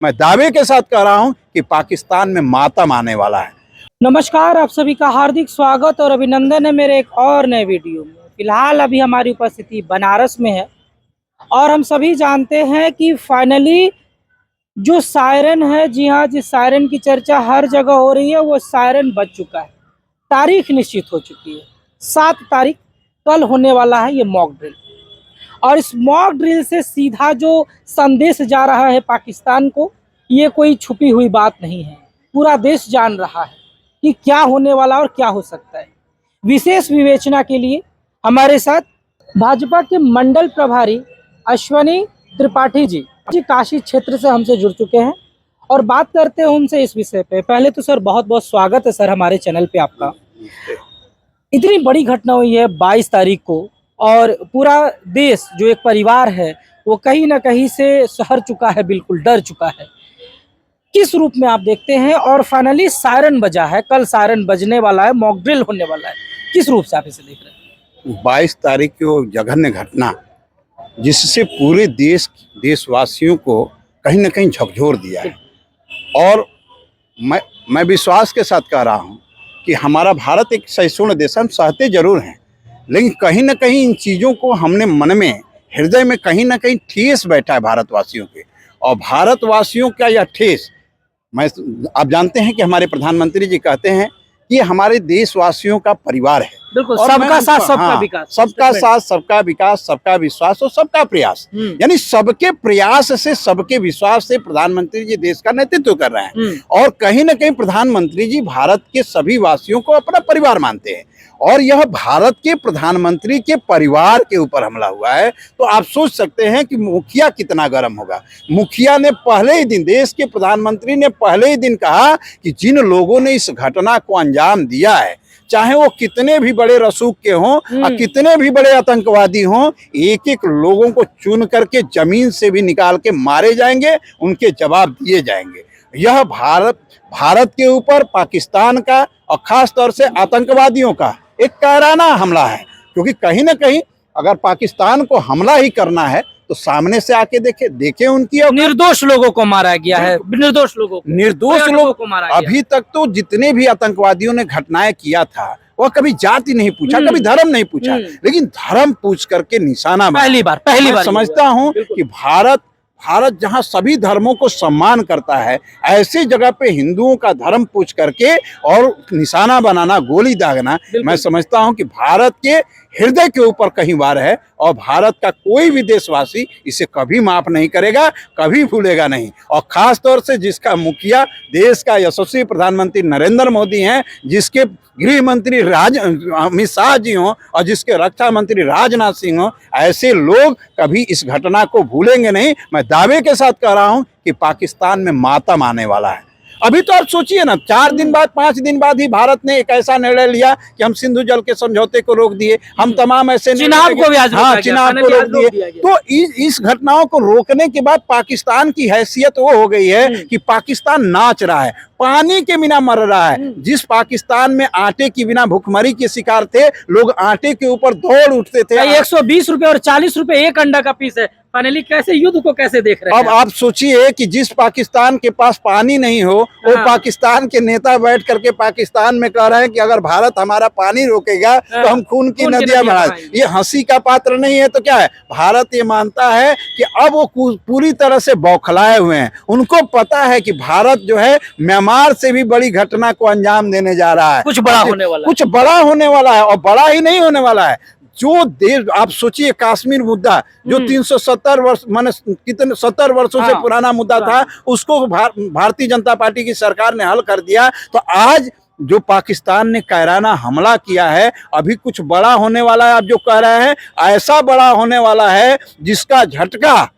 मैं दावे के साथ कह रहा हूं कि पाकिस्तान में मातम आने वाला है। नमस्कार, आप सभी का हार्दिक स्वागत और अभिनंदन है मेरे एक और नए वीडियो में। फिलहाल अभी हमारी उपस्थिति बनारस में है और हम सभी जानते हैं कि फाइनली जो सायरन है, जी हाँ, जिस सायरन की चर्चा हर जगह हो रही है वो सायरन बज चुका है। तारीख निश्चित हो चुकी है, 7 तारीख कल होने वाला है ये मॉक ड्रिल। और इस मॉक ड्रिल से सीधा जो संदेश जा रहा है पाकिस्तान को, ये कोई छुपी हुई बात नहीं है। पूरा देश जान रहा है कि क्या होने वाला और क्या हो सकता है। विशेष विवेचना के लिए हमारे साथ भाजपा के मंडल प्रभारी अश्वनी त्रिपाठी जी काशी क्षेत्र से हमसे जुड़ चुके हैं और बात करते हैं उनसे इस विषय पे। पहले तो सर बहुत बहुत स्वागत है सर हमारे चैनल पे आपका। इतनी बड़ी घटना हुई है 22 तारीख को और पूरा देश जो एक परिवार है वो कहीं ना कहीं से सहर चुका है, बिल्कुल डर चुका है। किस रूप में आप देखते हैं? और फाइनली सायरन बजा है, कल सायरन बजने वाला है, मॉक ड्रिल होने वाला है, किस रूप से आप इसे देख रहे हैं? 22 तारीख की वो जघन्य घटना जिससे पूरे देशवासियों को कहीं ना कहीं झकझोर दिया है। और मैं विश्वास के साथ कह रहा हूं कि हमारा भारत एक सहिष्णु देश है, हम सहते जरूर हैं, लेकिन कहीं ना कहीं इन चीज़ों को हमने मन में, हृदय में कहीं ना कहीं ठेस बैठा है भारतवासियों के। और भारतवासियों का यह ठेस, आप जानते हैं कि हमारे प्रधानमंत्री जी कहते हैं कि हमारे देशवासियों का परिवार है। बिल्कुल, सबका साथ सबका विकास, सबका साथ सबका विकास, सबका विश्वास और सबका प्रयास, यानी सबके प्रयास से, सबके विश्वास से प्रधानमंत्री जी देश का नेतृत्व कर रहे हैं। और कहीं ना कहीं प्रधानमंत्री जी भारत के सभी वासियों को अपना परिवार मानते हैं। और यह भारत के प्रधानमंत्री के परिवार के ऊपर हमला हुआ है, तो आप सोच सकते हैं कि मुखिया कितना गर्म होगा। मुखिया ने पहले ही दिन, देश के प्रधानमंत्री ने पहले ही दिन कहा कि जिन लोगों ने इस घटना को अंजाम दिया है, चाहे वो कितने भी बड़े रसूख के हों और कितने भी बड़े आतंकवादी हों, एक एक लोगों को चुन करके जमीन से भी निकाल के मारे जाएंगे, उनके जवाब दिए जाएंगे। यह भारत के ऊपर पाकिस्तान का और खास तौर से आतंकवादियों का एक कायराना हमला है। क्योंकि कहीं ना कहीं अगर पाकिस्तान को हमला ही करना है तो सामने से आके देखे उनकी। निर्दोष लोगों को मारा गया है, निर्दोष लोगों को मारा गया। अभी तक तो जितने भी आतंकवादियों ने घटनाएं किया था वह कभी जाति नहीं पूछा, कभी धर्म नहीं पूछा, लेकिन धर्म पूछ करके निशाना पहली बार समझता हूं कि भारत जहां सभी धर्मों को सम्मान करता है, ऐसी जगह पे हिंदुओं का धर्म पूछ करके और निशाना बनाना, गोली दागना, मैं समझता हूं कि भारत के हृदय के ऊपर कहीं वार है। और भारत का कोई भी देशवासी इसे कभी माफ नहीं करेगा, कभी भूलेगा नहीं। और खास तौर से जिसका मुखिया देश का यशस्वी प्रधानमंत्री नरेंद्र मोदी हैं, जिसके गृह मंत्री अमित शाह जी हों और जिसके रक्षा मंत्री राजनाथ सिंह हों, ऐसे लोग कभी इस घटना को भूलेंगे नहीं। मैं दावे के साथ कह रहा हूं कि पाकिस्तान में मातम आने वाला है। अभी तो आप सोचिए ना, 4 दिन बाद, 5 दिन बाद ही भारत ने एक ऐसा निर्णय लिया कि हम सिंधु जल के समझौते को रोक दिए, हम तमाम ऐसे चुनाव को रोक दिए। तो इस घटनाओं को रोकने के बाद पाकिस्तान की हैसियत वो हो गई है कि पाकिस्तान नाच रहा है, पानी के बिना मर रहा है। जिस पाकिस्तान में आटे के बिना भुखमरी के शिकार थे लोग, आटे के ऊपर दौड़ उठते थे। 120 रुपए और 40 रुपए एक अंडा का पीस है। फाइनली कैसे युद्ध को कैसे देख रहे हैं? अब आप सोचिए कि जिस पाकिस्तान के पास पानी नहीं हो, वो पाकिस्तान के नेता बैठ करके पाकिस्तान में कह रहे हैं कि अगर भारत हमारा पानी रोकेगा तो हम खून की नदियां बहा। ये हंसी का पात्र नहीं है तो क्या है? भारत ये मानता है कि अब वो पूरी तरह से बौखलाए हुए हैं। उनको पता है कि भारत जो है म्यांमार से भी बड़ी घटना को अंजाम देने जा रहा है, कुछ बड़ा होने वाला है। और बड़ा ही नहीं होने वाला है। जो देश, आप सोचिए कश्मीर मुद्दा जो 370 वर्ष माने कितने 70 वर्षों से पुराना मुद्दा था, उसको भारतीय जनता पार्टी की सरकार ने हल कर दिया। तो आज जो पाकिस्तान ने कायराना हमला किया है, अभी कुछ बड़ा होने वाला है। आप जो कह रहे हैं ऐसा बड़ा होने वाला है जिसका झटका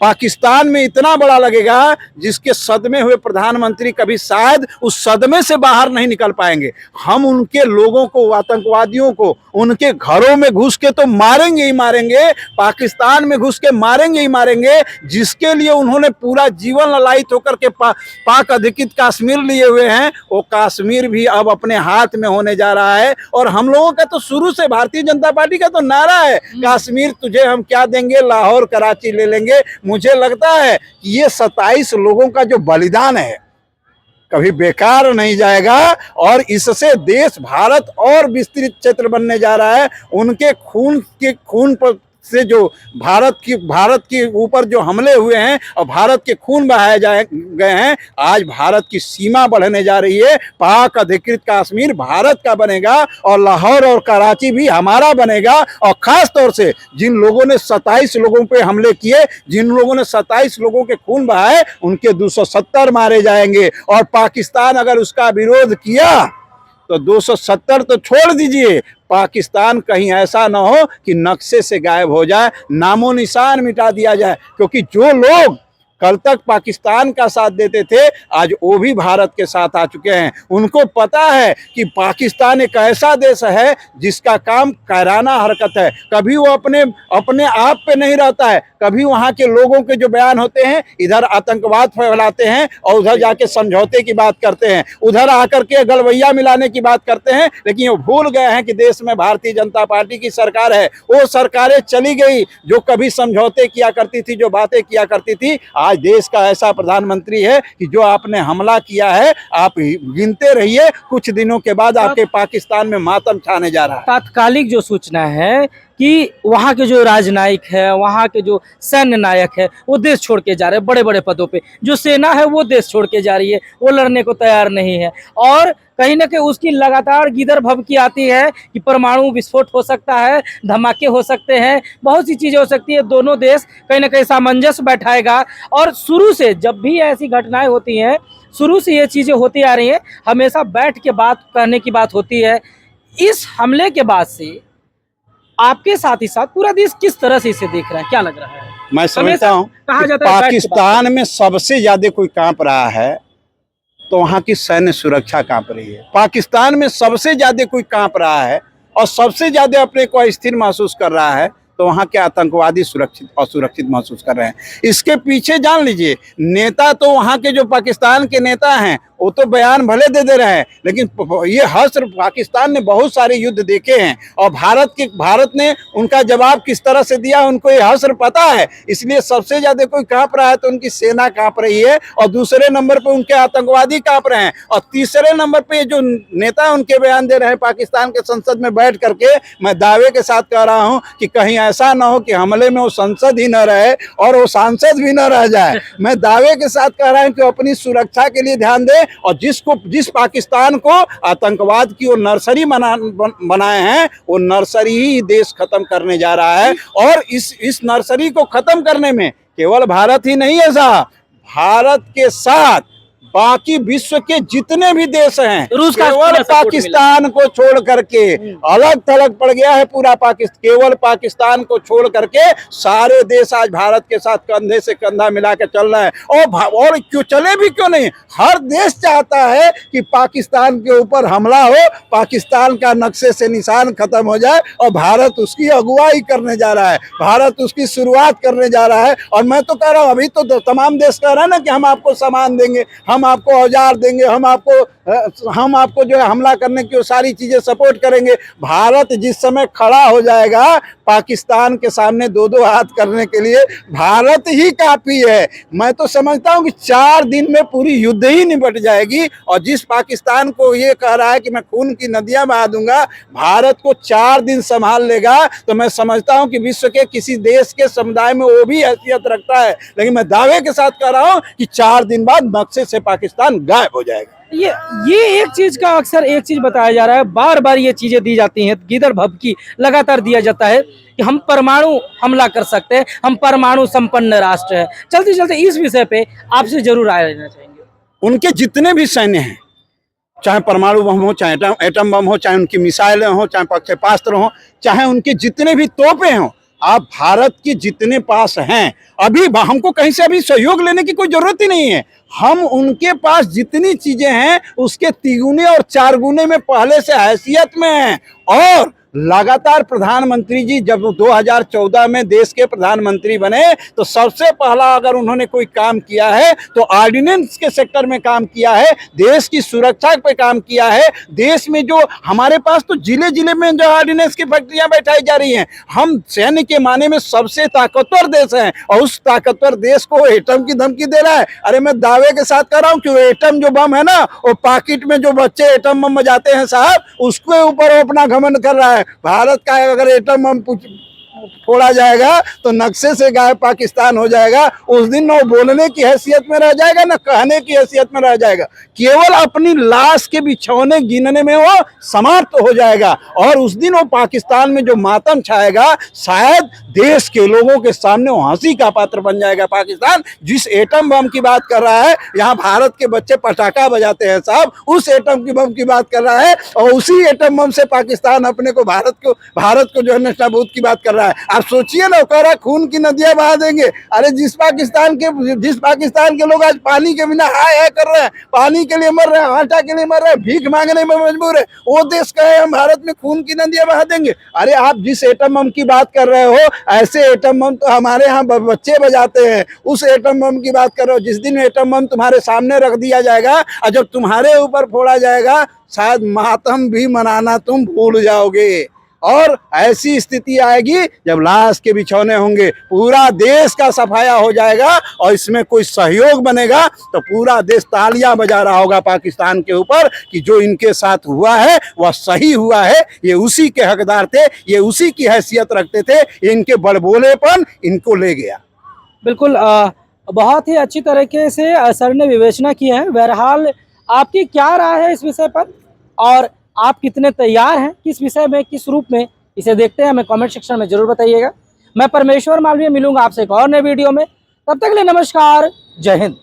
पाकिस्तान में इतना बड़ा लगेगा जिसके सदमे हुए प्रधानमंत्री कभी शायद उस सदमे से बाहर नहीं निकल पाएंगे। हम उनके लोगों को, आतंकवादियों को उनके घरों में घुस के तो मारेंगे ही मारेंगे, पाकिस्तान में घुस के मारेंगे ही मारेंगे, जिसके लिए उन्होंने पूरा जीवन ललायित होकर के पाक अधिकृत कश्मीर लिए हुए हैं। वो कश्मीर भी अब अपने हाथ में होने जा रहा है। और हम लोगों का तो शुरू से भारतीय जनता पार्टी का तो नारा है, कश्मीर तुझे हम क्या देंगे, लाहौर कराची ले लेंगे, मुझे लगता है कि ये 27 लोगों का जो बलिदान है कभी बेकार नहीं जाएगा और इससे देश भारत और विस्तृत क्षेत्र बनने जा रहा है। उनके खून पर से जो भारत के ऊपर जो हमले हुए हैं और भारत के खून बहाए गए हैं, आज भारत की सीमा बढ़ने जा रही है। पाक अधिकृत कश्मीर भारत का बनेगा और लाहौर और कराची भी हमारा बनेगा। और खास तौर से जिन लोगों ने 27 लोगों पे हमले किए, जिन लोगों ने 27 लोगों के खून बहाए, उनके 270 मारे जाएंगे। और पाकिस्तान अगर उसका विरोध किया तो 270 तो छोड़ दीजिए, पाकिस्तान कहीं ऐसा ना हो कि नक्शे से गायब हो जाए, नामो निशान मिटा दिया जाए। क्योंकि जो लोग कल तक पाकिस्तान का साथ देते थे, आज वो भी भारत के साथ आ चुके हैं। उनको पता है कि पाकिस्तान एक ऐसा देश है जिसका काम कायराना हरकत है। कभी वो अपने आप पे नहीं रहता है। कभी वहाँ के लोगों के जो बयान होते हैं, इधर आतंकवाद फैलाते हैं और उधर जाके समझौते की बात करते हैं, उधर आकर के गलवैया मिलाने की बात करते हैं। लेकिन वो भूल गए हैं कि देश में भारतीय जनता पार्टी की सरकार है। वो सरकारें चली गई जो कभी समझौते किया करती थी, जो बातें किया करती थी। आज देश का ऐसा प्रधानमंत्री है कि जो आपने हमला किया है, आप गिनते रहिए, कुछ दिनों के बाद आपके पाकिस्तान में मातम छाने जा रहा है। तात्कालिक जो सूचना है कि वहाँ के जो राजनयिक है, वहाँ के जो सैन्य नायक है, वो देश छोड़ के जा रहे हैं बड़े बड़े पदों पे। जो सेना है वो देश छोड़ के जा रही है, वो लड़ने को तैयार नहीं है। और कहीं ना कहीं उसकी लगातार गिदर भभकी आती है कि परमाणु विस्फोट हो सकता है, धमाके हो सकते हैं, बहुत सी चीज़ें हो सकती है। दोनों देश कहीं ना कहीं सामंजस्य बैठाएगा। और शुरू से जब भी ऐसी घटनाएं होती हैं, शुरू से ये चीज़ें होती आ रही हैं, हमेशा बैठ के बात करने की बात होती है। इस हमले के बाद से आपके साथ ही साथ पूरा देश किस तरह से इसे देख रहा है, क्या लग रहा है? मैं समझता हूँ कहा कि जाता है पाकिस्तान में सबसे ज्यादा कोई कांप रहा है तो वहाँ की सैन्य सुरक्षा कांप रही है। पाकिस्तान में सबसे ज्यादा कोई कांप रहा है और सबसे ज्यादा अपने को अस्थिर महसूस कर रहा है तो वहाँ के आतंकवादी सुरक्षित असुरक्षित महसूस कर रहे हैं। इसके पीछे जान लीजिए, नेता तो वहाँ के जो पाकिस्तान के नेता हैं वो तो बयान भले दे रहे हैं, लेकिन ये हश्र पाकिस्तान ने बहुत सारे युद्ध देखे हैं और भारत ने उनका जवाब किस तरह से दिया उनको ये हश्र पता है। इसलिए सबसे ज्यादा कोई कांप रहा है तो उनकी सेना कांप रही है और दूसरे नंबर पे उनके आतंकवादी कांप रहे हैं और तीसरे नंबर पे जो नेता उनके बयान दे रहे हैं पाकिस्तान के संसद में बैठ करके। मैं दावे के साथ कह रहा हूँ कि कहीं ऐसा ना हो कि हमले में वो संसद ही न रहे और वो सांसद भी न रह जाए। मैं दावे के साथ कह रहा हूँ कि अपनी सुरक्षा के लिए ध्यान दें और जिस पाकिस्तान को आतंकवाद की वो नर्सरी बनाए हैं, वो नर्सरी ही देश खत्म करने जा रहा है। और इस नर्सरी को खत्म करने में केवल भारत ही नहीं है साहब, भारत के साथ बाकी विश्व के जितने भी देश हैं, रूस का केवल पाकिस्तान को छोड़ करके अलग थलग पड़ गया है पूरा पाकिस्तान। केवल पाकिस्तान को छोड़ करके सारे देश आज भारत के साथ कंधे से कंधा मिला के चल रहे हैं। और क्यों चले भी क्यों नहीं, हर देश चाहता है कि पाकिस्तान के ऊपर हमला हो, पाकिस्तान का नक्शे से निशान खत्म हो जाए और भारत उसकी अगुवाई करने जा रहा है, भारत उसकी शुरुआत करने जा रहा है। और मैं तो कह रहा हूँ, अभी तो तमाम देश कह रहे हैं ना कि हम आपको सामान देंगे, हम आपको औजार देंगे, हम आपको जो है हमला करने की वो सारी चीजें सपोर्ट करेंगे। भारत जिस समय खड़ा हो जाएगा पाकिस्तान के सामने दो हाथ करने के लिए, भारत ही काफी है। मैं तो समझता हूँ कि 4 दिन में पूरी युद्ध ही निपट जाएगी। और जिस पाकिस्तान को ये कह रहा है कि मैं खून की नदियां बहा दूंगा, भारत को 4 दिन संभाल लेगा तो मैं समझता हूँ कि विश्व के किसी देश के समुदाय में वो भी हैसियत रखता है। लेकिन मैं दावे के साथ कह रहा हूँ कि 4 दिन बाद नक्शे से पाकिस्तान गायब हो जाएगा। ये एक चीज का अक्सर एक चीज बताया जा रहा है, बार बार ये चीजें दी जाती हैं, गिदर भभकी लगातार दिया जाता है कि हम परमाणु हमला कर सकते हैं, हम परमाणु संपन्न राष्ट्र है। चलते चलते इस विषय पे आपसे जरूर राय लेना चाहेंगे। उनके जितने भी सैन्य हैं, चाहे परमाणु बम हो, चाहे एटम बम हो, चाहे उनकी मिसाइलें हो, चाहे प्रक्षेपास्त्र हो, चाहे उनके जितने भी तोपें हों, आप भारत के जितने पास हैं, अभी हमको कहीं से अभी सहयोग लेने की कोई जरूरत ही नहीं है। हम उनके पास जितनी चीजें हैं उसके 3 गुने और 4 गुने में पहले से हैसियत में हैं। और लगातार प्रधानमंत्री जी जब 2014 में देश के प्रधानमंत्री बने तो सबसे पहला अगर उन्होंने कोई काम किया है तो ऑर्डिनेंस के सेक्टर में काम किया है, देश की सुरक्षा पे काम किया है। देश में जो हमारे पास तो जिले जिले में जो ऑर्डिनेंस की फैक्ट्रियां बैठाई जा रही हैं, हम सैन्य के माने में सबसे ताकतवर देश हैं और उस ताकतवर देश को एटम की धमकी दे रहा है। अरे मैं दावे के साथ कर रहा हूँ कि एटम जो बम है ना, वो पॉकेट में जो बच्चे एटम बम बजाते हैं साहब, उसके ऊपर वो अपना घमंड कर रहा है। भारत का अगर एटम बम फोड़ा जाएगा तो नक्शे से गायब पाकिस्तान हो जाएगा। उस दिन न बोलने की हैसियत में रह जाएगा न कहने की हैसियत में रह जाएगा, केवल अपनी लाश के बिछौने गिनने में वो समाप्त हो जाएगा। और उस दिन वो पाकिस्तान में जो मातम छाएगा, शायद देश के लोगों के सामने वो हंसी का पात्र बन जाएगा। पाकिस्तान जिस एटम बम की बात कर रहा है, यहाँ भारत के बच्चे पटाखा बजाते हैं साहब, उस एटम की बम की बात कर रहा है और उसी एटम बम से पाकिस्तान अपने को भारत को जो है नष्टाबूद की बात कर रहा है। आप सोचिए ना, कह रहा खून की नदियां बहा देंगे। अरे जिस पाकिस्तान के लोग आज पानी के बिना हाय हाय कर रहे हैं, पानी के लिए मर रहे हैं, आटा के लिए मर रहे हैं, भीख मांगने में मजबूर है, वो देश कहे हम भारत में खून की नदियां बहा देंगे। अरे आप जिस एटम बम की बात कर रहे हो, ऐसे एटम बम तो हमारे यहाँ बच्चे बजाते हैं। उस एटम बम की बात कर रहे हो, जिस दिन एटम बम तुम्हारे सामने रख दिया जाएगा और जब तुम्हारे ऊपर फोड़ा जाएगा, शायद मातम भी मनाना तुम भूल जाओगे। और ऐसी स्थिति आएगी जब लाश के बिछौने होंगे, पूरा देश का सफाया हो जाएगा और इसमें कोई सहयोग बनेगा तो पूरा देश तालियां बजा रहा होगा पाकिस्तान के ऊपर कि जो इनके साथ हुआ है वह सही हुआ है, ये उसी के हकदार थे, ये उसी की हैसियत रखते थे, इनके बड़बोलेपन इनको ले गया। बिल्कुल, बहुत ही अच्छी तरीके से सर ने विवेचना की है। बहरहाल आपकी क्या राय है इस विषय पर और आप कितने तैयार हैं, किस विषय में, किस रूप में इसे देखते हैं, हमें कमेंट सेक्शन में जरूर बताइएगा। मैं परमेश्वर मालवीय मिलूंगा आपसे एक और नए वीडियो में, तब तक के लिए नमस्कार, जय हिंद।